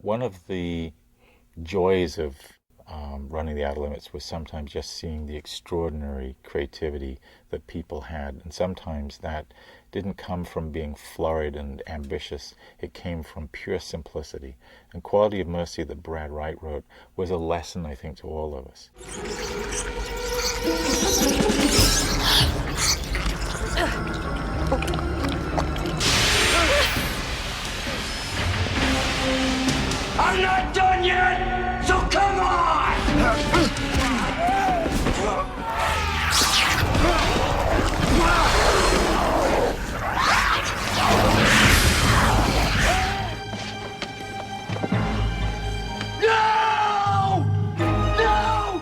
One of the joys of running the Outer Limits was sometimes just seeing the extraordinary creativity that people had. And sometimes that didn't come from being florid and ambitious. It came from pure simplicity. And Quality of Mercy that Brad Wright wrote was a lesson, I think, to all of us. I'm not done yet, so come on! No! No!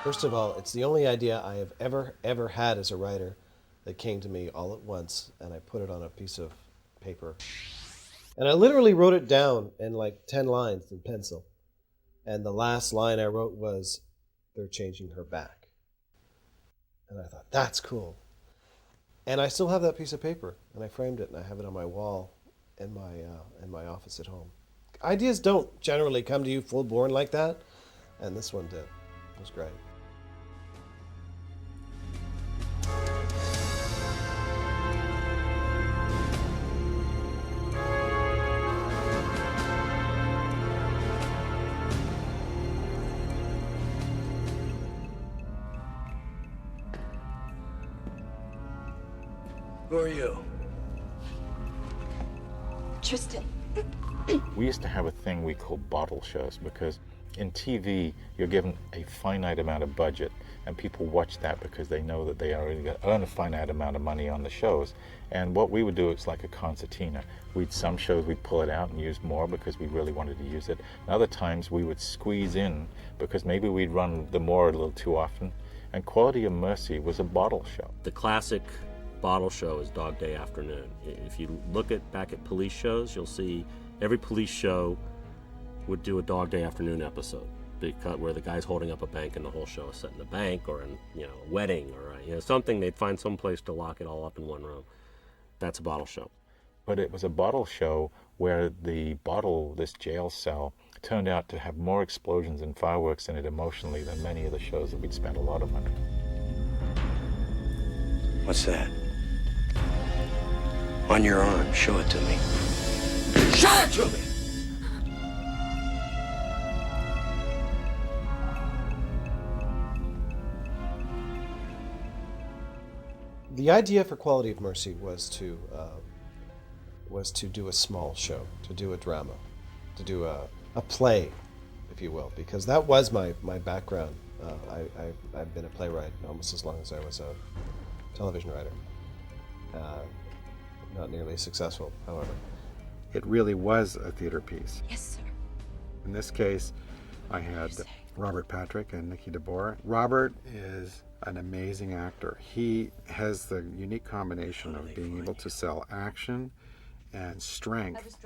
First of all, it's the only idea I have ever had as a writer that came to me all at once, and I put it on a piece of paper. And I literally wrote it down in like 10 lines in pencil. And the last line I wrote was, "They're changing her back." And I thought, that's cool. And I still have that piece of paper, and I framed it, and I have it on my wall in my office at home. Ideas don't generally come to you full-born like that, and this one did. It was great. Who are you? Tristan. We used to have a thing we called bottle shows because in TV you're given a finite amount of budget and people watch that because they know that they are going to earn a finite amount of money on the shows. And what we would do, it's like a concertina. Some shows we'd pull it out and use more because we really wanted to use it. And other times we would squeeze in because maybe we'd run the more a little too often. And Quality of Mercy was a bottle show. The classic bottle show is Dog Day Afternoon. If you look back at police shows, you'll see every police show would do a Dog Day Afternoon episode where the guy's holding up a bank and the whole show is set in a bank or in a wedding or something. They'd find some place to lock it all up in one room. That's a bottle show. But it was a bottle show where the bottle, this jail cell, turned out to have more explosions and fireworks in it emotionally than many of the shows that we'd spent a lot of money. What's that? On your arm, show it to me. Show it to me! The idea for Quality of Mercy was to do a small show, to do a drama, to do a play, if you will, because that was my background. I've been a playwright almost as long as I was a television writer. Not nearly successful, however. It really was a theater piece. Yes, sir. In this case, I had Robert Patrick and Nikki DeBoer. Robert is an amazing actor. He has the unique combination of being able to sell action and strength,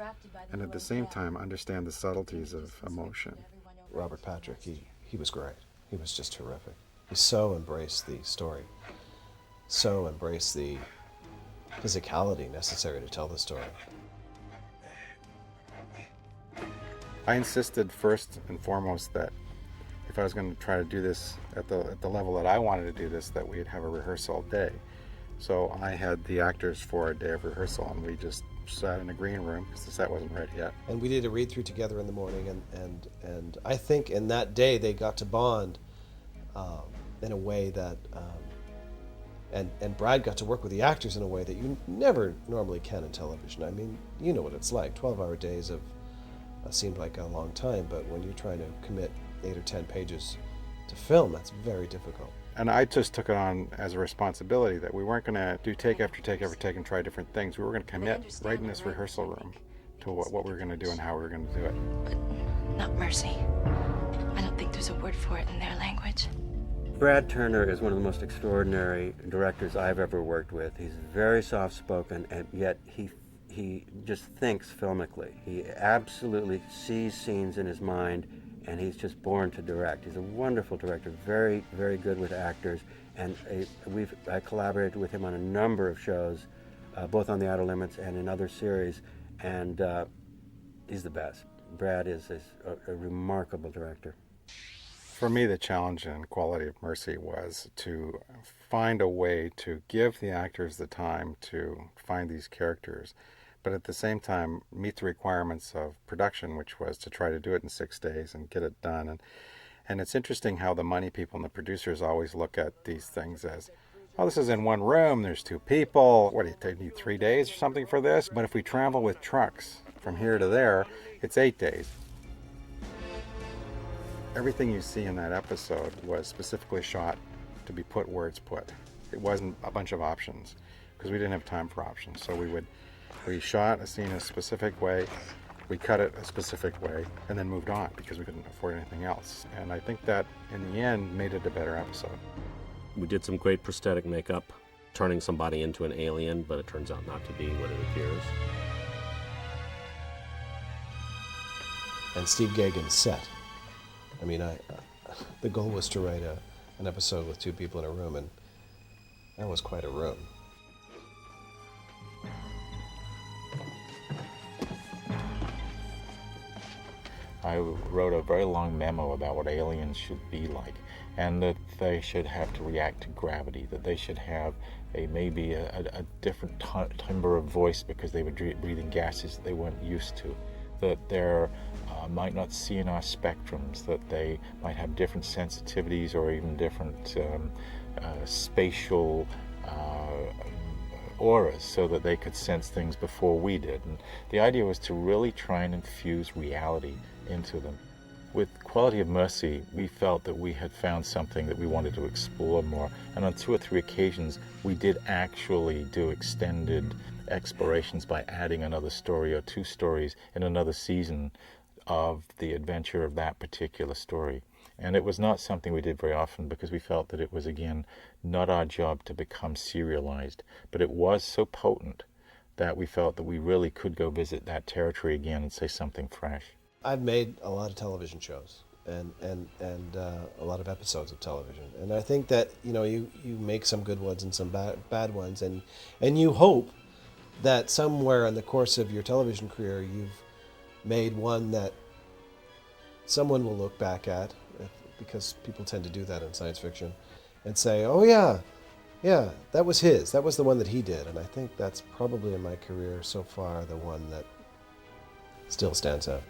and at the same time understand the subtleties of emotion. Robert Patrick, he was great. He was just terrific. He so embraced the story, so embraced the physicality necessary to tell the story. I insisted first and foremost that if I was going to try to do this at the level that I wanted to do this, that we'd have a rehearsal day. So I had the actors for a day of rehearsal, and we just sat in a green room because the set wasn't ready yet. And we did a read through together in the morning, and I think in that day they got to bond in a way that, and Brad got to work with the actors in a way that you never normally can in television. I mean, you know what it's like. 12-hour days of seemed like a long time, but when you're trying to commit 8 or 10 pages to film, that's very difficult. And I just took it on as a responsibility that we weren't going to do take after take after take and try different things. We were going to commit right in this rehearsal room to what we were going to do and how we were going to do it. But not mercy. I don't think there's a word for it in their language. Brad Turner is one of the most extraordinary directors I've ever worked with. He's very soft-spoken, and yet he just thinks filmically. He absolutely sees scenes in his mind, and he's just born to direct. He's a wonderful director, very, very good with actors, and I collaborated with him on a number of shows, both on The Outer Limits and in other series, and he's the best. Brad is a remarkable director. For me, the challenge in Quality of Mercy was to find a way to give the actors the time to find these characters, but at the same time meet the requirements of production, which was to try to do it in 6 days and get it done. And it's interesting how the money people and the producers always look at these things as, oh, this is in one room, there's 2 people, what do you need 3 days or something for this? But if we travel with trucks from here to there, it's 8 days. Everything you see in that episode was specifically shot to be put where it's put. It wasn't a bunch of options because we didn't have time for options. So we shot a scene a specific way, we cut it a specific way, and then moved on because we couldn't afford anything else. And I think that in the end made it a better episode. We did some great prosthetic makeup, turning somebody into an alien, but it turns out not to be what it appears. And Steve Gagan's set. I mean, the goal was to write an episode with 2 people in a room, and that was quite a room. I wrote a very long memo about what aliens should be like, and that they should have to react to gravity, that they should have maybe a different timbre of voice because they were breathing gases that they weren't used to, that they might not see in our spectrums, that they might have different sensitivities or even different spatial auras so that they could sense things before we did. And the idea was to really try and infuse reality into them. With Quality of Mercy, we felt that we had found something that we wanted to explore more, and on 2 or 3 occasions we did actually do extended explorations by adding another story or 2 stories in another season of the adventure of that particular story. And it was not something we did very often because we felt that it was, again, not our job to become serialized, but it was so potent that we felt that we really could go visit that territory again and say something fresh. I've made a lot of television shows and a lot of episodes of television, and I think that you make some good ones and some bad ones, and you hope that somewhere in the course of your television career you've made one that someone will look back at, because people tend to do that in science fiction, and say, oh yeah, that was the one that he did. And I think that's probably in my career so far the one that still stands out.